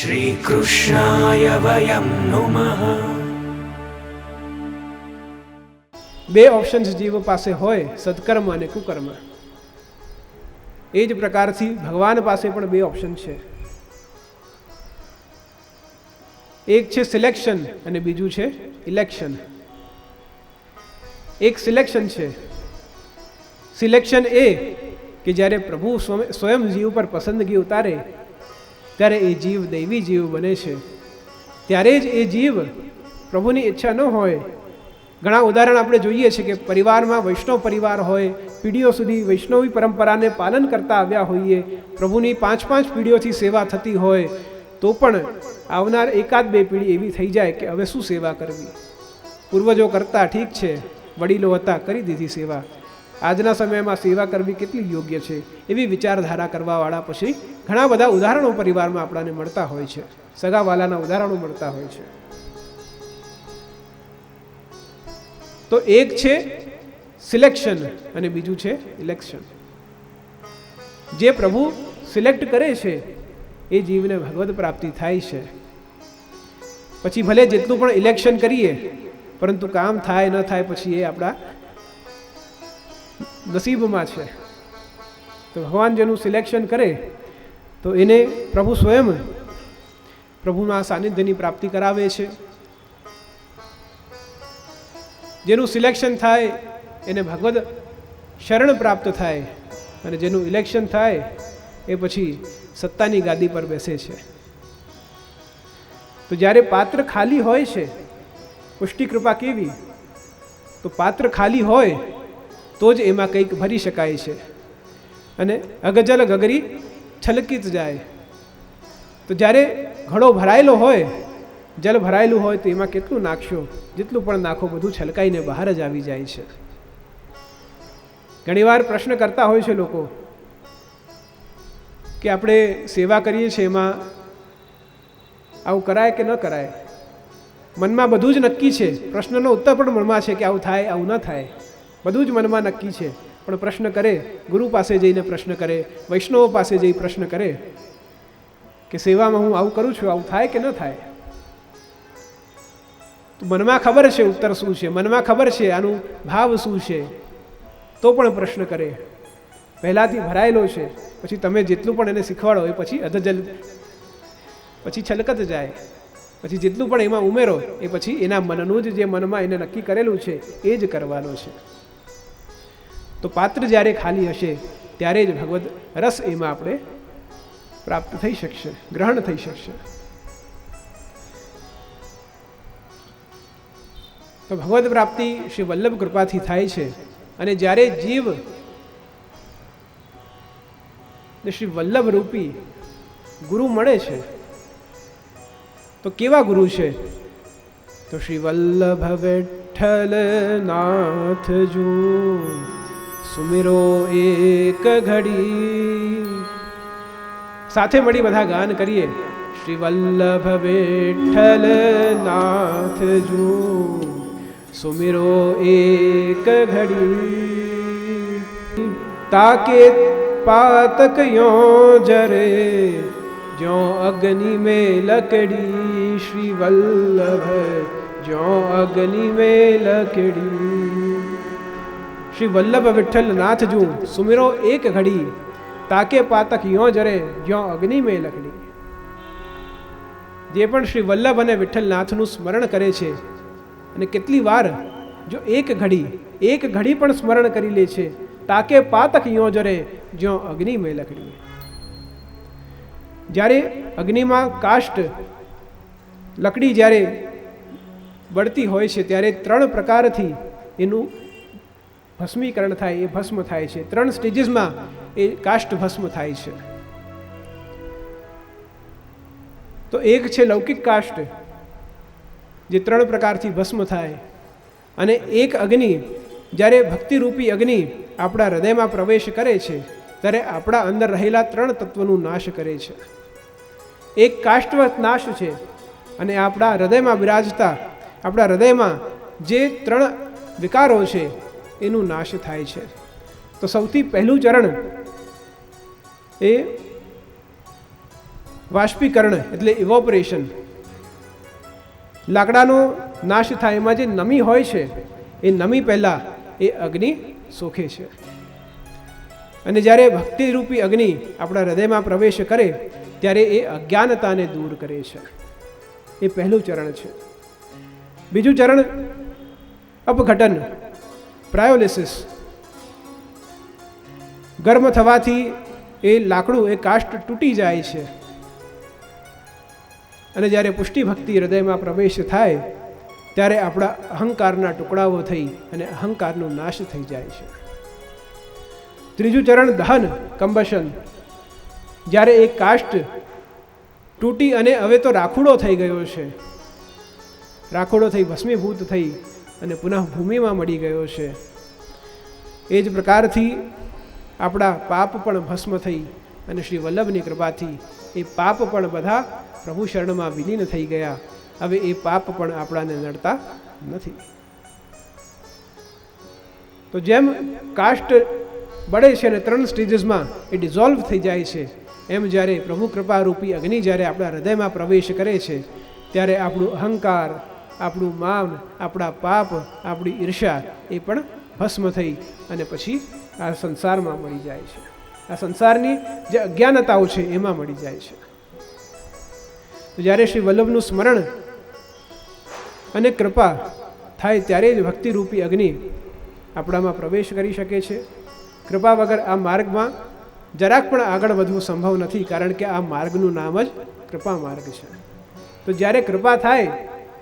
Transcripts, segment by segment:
શ્રીકૃષ્ણાય વયં નુમઃ. બે ઓપ્શન્સ જીવ પાસે હોય, સત્કર્મ અને કુકર્મ. એ જ પ્રકારથી ભગવાન પાસે પણ બે ઓપ્શન છે. એક છે સિલેક્શન અને બીજું છે ઇલેક્શન. એક સિલેક્શન છે. સિલેક્શન એ કે જ્યારે પ્રભુ સ્વયં જીવ પર પસંદગી ઉતારે ત્યારે એ જીવ દૈવી જીવ બને છે. ત્યારે જ એ જીવ પ્રભુની ઈચ્છા ન હોય. ઘણા ઉદાહરણ આપણે જોઈએ છીએ કે પરિવારમાં વૈષ્ણવ પરિવાર હોય, પીઢીઓ સુધી વૈષ્ણવી પરંપરાને પાલન કરતા આવ્યા હોઈએ, પ્રભુની 5-5 પેઢીઓથી સેવા થતી હોય, તો પણ આવનાર એકાદ બે પેઢી એવી થઈ જાય કે હવે શું સેવા કરવી. પૂર્વજો કરતા ઠીક છે, વડીલો હતા કરી દીધી સેવા, આજના સમયમાં સેવા કરવી કેટલી યોગ્ય છે, એવી વિચારધારા કરવાવાળા પછી ઘણા બધા ઉદાહરણો પરિવારમાં આપણને મળતા હોય છે, સગાવાલાના ઉદાહરણો મળતા હોય છે. તો એક છે સિલેક્શન અને બીજું છે ઇલેક્શન. જે પ્રભુ સિલેક્ટ કરે છે એ જીવને ભગવદ પ્રાપ્તિ થાય છે. પછી ભલે જેટલું પણ ઇલેક્શન કરીએ પરંતુ કામ થાય ન થાય પછી એ આપણા નસીબમાં છે. તો ભગવાન જેનું સિલેક્શન કરે તો એને પ્રભુ સ્વયં પ્રભુના સાનિધ્યની પ્રાપ્તિ કરાવે છે. જેનું સિલેક્શન થાય એને ભગવદ શરણ પ્રાપ્ત થાય, અને જેનું ઇલેક્શન થાય એ પછી સત્તાની ગાદી પર બેસે છે. તો જ્યારે પાત્ર ખાલી હોય છે, પુષ્ટિ કૃપા કેવી, તો પાત્ર ખાલી હોય તો જ એમાં કંઈક ભરી શકાય છે. અને અગજલ ગગરી છલકીત જાય. તો જ્યારે ઘડો ભરાયેલો હોય, જલ ભરાયેલું હોય તો એમાં કેટલું નાખશો, જેટલું પણ નાખો બધું છલકાઈને બહાર જ આવી જાય છે. ઘણીવાર પ્રશ્ન કરતા હોય છે લોકો કે આપણે સેવા કરીએ છીએ એમાં આવું કરાય કે ન કરાય. મનમાં બધું જ નક્કી છે, પ્રશ્નનો ઉત્તર પણ મનમાં છે કે આવું થાય આવું ન થાય, બધું જ મનમાં નક્કી છે. પણ પ્રશ્ન કરે, ગુરુ પાસે જઈને પ્રશ્ન કરે, વૈષ્ણવો પાસે જઈ પ્રશ્ન કરે કે સેવામાં હું આવું કરું છું, આવું થાય કે ન થાય. તો મનમાં ખબર છે ઉત્તર શું છે, મનમાં ખબર છે આનું ભાવ શું છે, તો પણ પ્રશ્ન કરે. પહેલાંથી ભરાયેલો છે, પછી તમે જેટલું પણ એને શીખવાડો એ પછી અધજલ પછી છલકત જાય. પછી જેટલું પણ એમાં ઉમેરો એ પછી એના મનનું જ જે મનમાં એને નક્કી કરેલું છે એ જ કરવાનું છે. તો પાત્ર જ્યારે ખાલી હશે ત્યારે જ ભગવદ રસ એમાં આપણે પ્રાપ્ત થઈ શકશે, ગ્રહણ થઈ શકશે. તો ભગવદ પ્રાપ્તિ શ્રી વલ્લભ કૃપાથી થાય છે. અને જ્યારે જીવ શ્રી વલ્લભ રૂપી ગુરુ મળે છે તો કેવા ગુરુ છે, તો શ્રી વલ્લભ વિઠ્ઠલ નાથ જો સુમિરો એક ઘડી. સાથે મળી બધા ગાન કરીએ. શ્રી વલ્લભ વિઠ્ઠલ નાથ જો સુમિરો એક ઘડી. તાકે પાતક યો જરે જો અગ્નિ में लकड़ी. श्री वल्लभ जो अग्नि में लकड़ी. श्री वल्लभ विठ्ठल नाथ जू सुमिरो एक घड़ी. ताके पातक यो जरे जो अग्नि में लकड़ी. જે પણ શ્રી વલ્લભ અને વિઠ્ઠલનાથનું સ્મરણ કરે છે અને કેટલી વાર જો એક ઘડી પણ સ્મરણ કરી લે છે, તાકે પાતક યો જરે જો અગ્નિ में लकड़ी. જ્યારે અગ્નિમાં કાષ્ટ લકડી જ્યારે બળતી હોય છે ત્યારે 3 પ્રકારથી એનું ભસ્મીકરણ થાય, એ ભસ્મ થાય છે. 3 સ્ટેજીસમાં એ કાષ્ટ ભસ્મ થાય છે. તો એક છે લૌકિક કાષ્ટ જે 3 પ્રકારથી ભસ્મ થાય, અને એક અગ્નિ જ્યારે ભક્તિરૂપી અગ્નિ આપણા હૃદયમાં પ્રવેશ કરે છે ત્યારે આપણા અંદર રહેલા 3 તત્વનું નાશ કરે છે. એક કાષ્ટવત નાશ છે, અને આપણા હૃદયમાં બિરાજતા આપણા હૃદયમાં જે 3 વિકારો છે એનું નાશ થાય છે. તો સૌથી પહેલું ચરણ એ વાષ્પીકરણ એટલે ઇવોપરેશન, લાકડાનો નાશ થાય એમાં જે નમી હોય છે એ નમી પહેલાં એ અગ્નિ સોખે છે. અને જ્યારે ભક્તિરૂપી અગ્નિ આપણા હૃદયમાં પ્રવેશ કરે ત્યારે એ અજ્ઞાનતાને દૂર કરે છે. એ પહેલું ચરણ છે. બીજું ચરણ અપઘટન, પ્રાયોલિસિસ. ગરમ થવાથી એ લાકડું એ કાષ્ઠ તૂટી જાય છે અને જ્યારે પુષ્ટિ ભક્તિ હૃદયમાં પ્રવેશ થાય ત્યારે આપણા અહંકારના ટુકડાઓ થઈ અને અહંકારનો નાશ થઈ જાય છે. ત્રીજું ચરણ દહન, કમ્બશન. જ્યારે એ કાષ્ઠ તૂટી અને હવે તો રાખોડો થઈ ગયો છે, રાખોડો થઈ ભસ્મીભૂત થઈ અને પુનઃ ભૂમિમાં મળી ગયો છે, એ જ પ્રકારથી આપણા પાપ પણ ભસ્મ થઈ અને શ્રી વલ્લભની કૃપાથી એ પાપ પણ બધા પ્રભુ શરણમાં વિલીન થઈ ગયા. હવે એ પાપ પણ આપણાને નડતા નથી. તો જેમ કાષ્ઠ બળે છે અને 3 સ્ટેજીસમાં એ ડિઝોલ્વ થઈ જાય છે, એમ જ્યારે પ્રભુ કૃપારૂપી અગ્નિ જ્યારે આપણા હૃદયમાં પ્રવેશ કરે છે ત્યારે આપણું અહંકાર, આપણું માન, આપણા પાપ, આપણી ઈર્ષા એ પણ ભસ્મ થઈ અને પછી આ સંસારમાં મળી જાય છે. આ સંસારની જે અજ્ઞાનતાઓ છે એમાં મળી જાય છે. તો જ્યારે શ્રી વલ્લભનું સ્મરણ અને કૃપા થાય ત્યારે જ ભક્તિરૂપી અગ્નિ આપણામાં પ્રવેશ કરી શકે છે. કૃપા વગર આ માર્ગમાં જરાક પણ આગળ વધવું સંભવ નથી, કારણ કે આ માર્ગનું નામ જ કૃપા માર્ગ છે. તો જ્યારે કૃપા થાય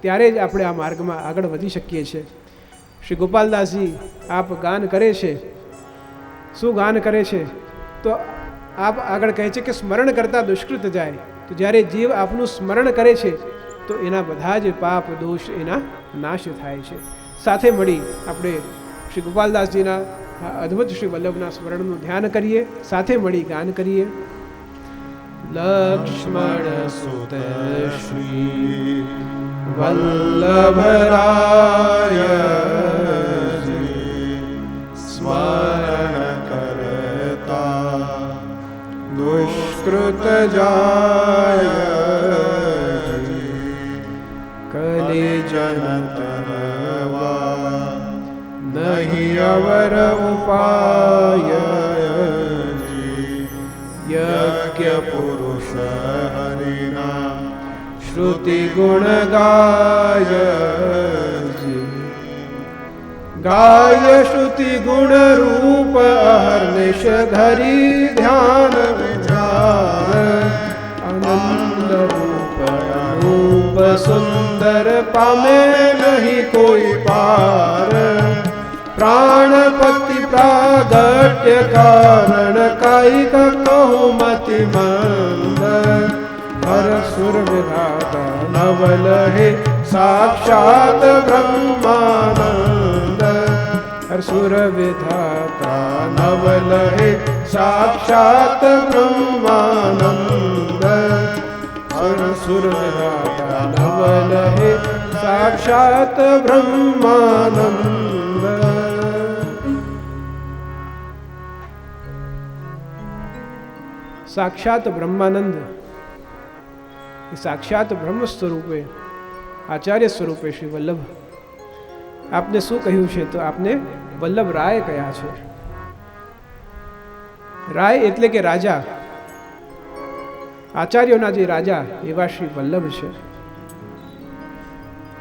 ત્યારે જ આપણે આ માર્ગમાં આગળ વધી શકીએ છીએ. શ્રી ગોપાલદાસજી આપ ગાન કરે છે. શું ગાન કરે છે? તો આપ આગળ કહે છે કે સ્મરણ કરતા દુષ્કૃત જાય. તો જ્યારે જીવ આપનું સ્મરણ કરે છે તો એના બધા જ પાપ દોષ એના નાશ થાય છે. સાથે મળી આપણે શ્રી ગોપાલદાસજીના અદ્ભુત શ્રી વલ્લભના સ્મરણનું ધ્યાન કરીએ, સાથે મળી ગાન કરીએ. લક્ષ્મણ સુત શ્રી વલ્લભરાય સ્મરણ કરતા દુષ્કૃત જાય કલિજન તરવા નહીં અવર ઉપાય યજ્ઞ પુરુષ હરિના શ્રુતિ ગુણ ગાય ગાય શ્રુતિ ગુણ રૂપ અહર્નિશ ધરી ધ્યાન વિચાર આનંદ રૂપ રૂપ સુંદર પામે નહીં કોઈ પાર પ્રાણપતિ પ્રાગટ્ય કારણ કાયિક કહું મતિ મંદ હર સુર વિધાતા નવલ હે સાક્ષાત બ્રહ્માનંદ હર સુર વિધાતા નવલ હે સાક્ષાત બ્રહ્માનંદ હર સુર વિધાતા નવલ હે સાક્ષાત બ્રહ્માનંદ. સાક્ષાત બ્રહ્માનંદ એ સાક્ષાત બ્રહ્મ સ્વરૂપે આચાર્ય સ્વરૂપે શ્રી વલ્લભ આપને શું કહ્યું છે? તો આપને વલ્લભ રાય કયા છે. રાય એટલે કે રાજા, આચાર્યોના જે રાજા એવા શ્રી વલ્લભ છે.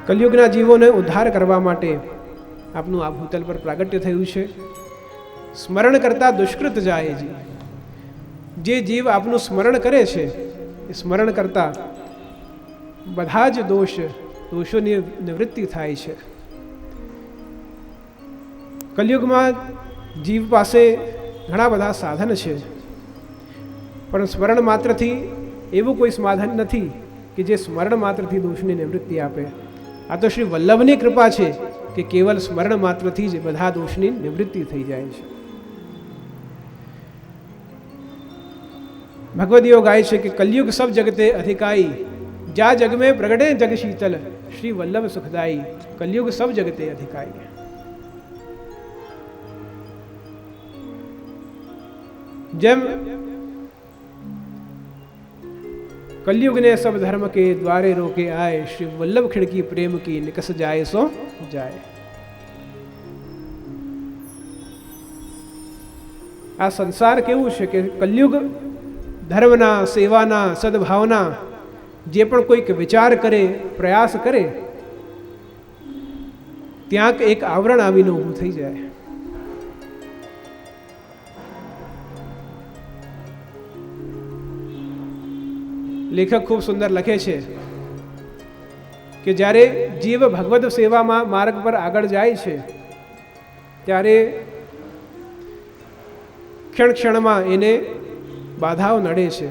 કલયુગના જીવોને ઉદ્ધાર કરવા માટે આપનું આ ભૂતલ પર પ્રાગટ્ય થયું છે. સ્મરણ કરતા દુષ્કૃત જાયજી. જે જીવ આપનું સ્મરણ કરે છે એ સ્મરણ કરતા બધા જ દોષોની નિવૃત્તિ થાય છે. કલયુગમાં જીવ પાસે ઘણા બધા સાધન છે, પણ સ્મરણ માત્રથી એવું કોઈ સાધન નથી કે જે સ્મરણ માત્રથી દોષની નિવૃત્તિ આપે. આ તો શ્રી વલ્લભની કૃપા છે કે કેવલ સ્મરણ માત્રથી જ બધા દોષની નિવૃત્તિ થઈ જાય છે. ભગવદીઓ ગાય છે કે કલયુગ સબ જગતે અધિકાઈ જા જગ में प्रगटे जग शीतल श्री वल्लभ सुखदाई. कलयुग सब जगते अधिकाई. જેમ कलयुग ने सब धर्म के द्वारे रोके आए, श्री वल्लभ खिड़की प्रेम की निकस जाए सो जाए। आ संसार केवुं छे के कलयुग धर्मना, सेवाना, सद्भावना जे पण कोईक विचार करे, प्रयास करे, त्यांक एक आवरण आवीने ऊभुं थई जाय। लेखक खूब सुंदर लखे छे कि જ્યારે જીવ ભગવદ સેવામાં માર્ગ પર આગળ જાય છે ત્યારે ક્ષણ ક્ષણમાં એને બાધાઓ નડે છે,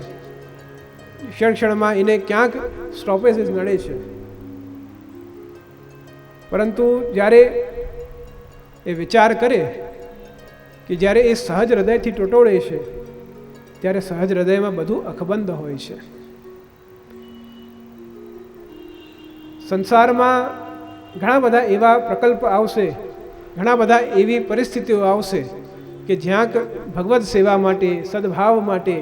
ક્ષણ ક્ષણમાં એને ક્યાંક સ્ટોપેજીસ નડે છે, પરંતુ જ્યારે એ વિચાર કરે કે જ્યારે એ સહજ હૃદયથી ટટોળે છે ત્યારે સહજ હૃદયમાં બધું અકબંધ હોય છે। સંસારમાં ઘણા બધા એવા પ્રકલ્પ આવશે, ઘણા બધા એવી પરિસ્થિતિઓ આવશે કે જ્યાં ભગવદ સેવા માટે, સદભાવ માટે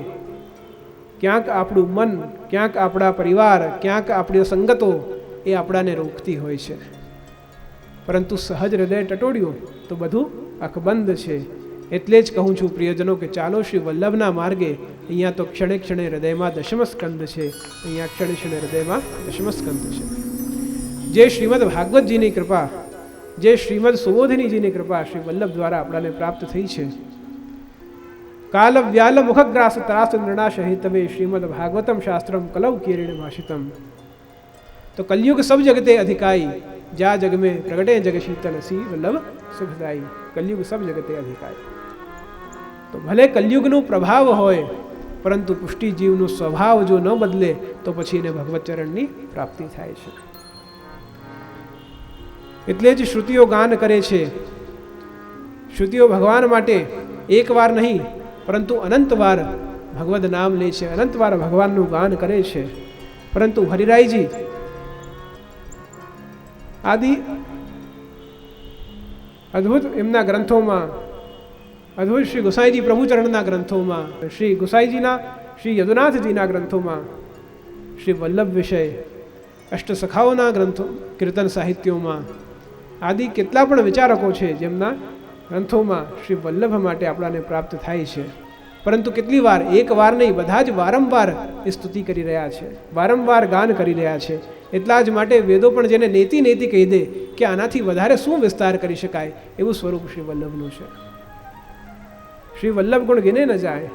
ક્યાંક આપણું મન, ક્યાંક આપણા પરિવાર, ક્યાંક આપણી સંગતો એ આપણાને રોકતી હોય છે, પરંતુ સહજ હૃદય ટટોળ્યું તો બધું અકબંધ છે। એટલે જ કહું છું પ્રિયજનો કે ચાલો શ્રી વલ્લભના માર્ગે। અહીંયા તો ક્ષણે ક્ષણે હૃદયમાં દશમ સ્કંદ છે, અહીંયા ક્ષણે ક્ષણે હૃદયમાં દશમ સ્કંદ છે। જે શ્રીમદ ભાગવતજીની કૃપા, જે શ્રીમદ સુબોધિનીજીની કૃપા શ્રી વલ્લભ દ્વારા આપણાને પ્રાપ્ત થઈ છે। કાલ વ્યાલ મુખગ્રાસ ત્રાસ નૃણા સહિતમે શ્રીમદ ભાગવતમ શાસ્ત્રમ કલવ કેરેણ ભાષિતમ। તો કલયુગ સબ જગતે અધિકાઈ, जा जग में प्रगटे जग शीतल सी वल्लभ सुखदाई। कलयुग सब जगते अधिकाई। तो भले कलयुगનું પ્રભાવ હોય, પરંતુ પુષ્ટિ જીવનો સ્વભાવ જો ન બદલે તો પછી એને ભગવત ચરણની પ્રાપ્તિ થાય છે। એટલે જ શ્રુતિઓ ગાન કરે છે, શ્રુતિઓ ભગવાન માટે એક વાર નહીં પરંતુ અનંત વાર ભગવદ નામ લે છે, અનંત વાર ભગવાનનું ગાન કરે છે। પરંતુ હરિરાયજી આદિ અદ્ભુત એમના ગ્રંથોમાં, અદ્ભુત શ્રી ગુસાઈજી પ્રભુચરણના ગ્રંથોમાં, શ્રી ગુસાઈજીના, શ્રી યદુનાથજીના ગ્રંથોમાં શ્રી વલ્લભ વિષય, અષ્ટસખાઓના ગ્રંથો, કીર્તન સાહિત્યોમાં આદિ કેટલા પણ વિચારકો છે જેમના ગ્રંથોમાં શ્રી વલ્લભ માટે આપણાને પ્રાપ્ત થાય છે। પરંતુ કેટલી વાર, એક વાર નહીં, બધા જ વારંવાર એ સ્તુતિ કરી રહ્યા છે, વારંવાર ગાન કરી રહ્યા છે। એટલા જ માટે વેદો પણ જેને નેતિ નેતિ કહી દે કે આનાથી વધારે શું વિસ્તાર કરી શકાય, એવું સ્વરૂપ શ્રી વલ્લભનું છે। શ્રી વલ્લભ ગુણ ગિને ન જાય।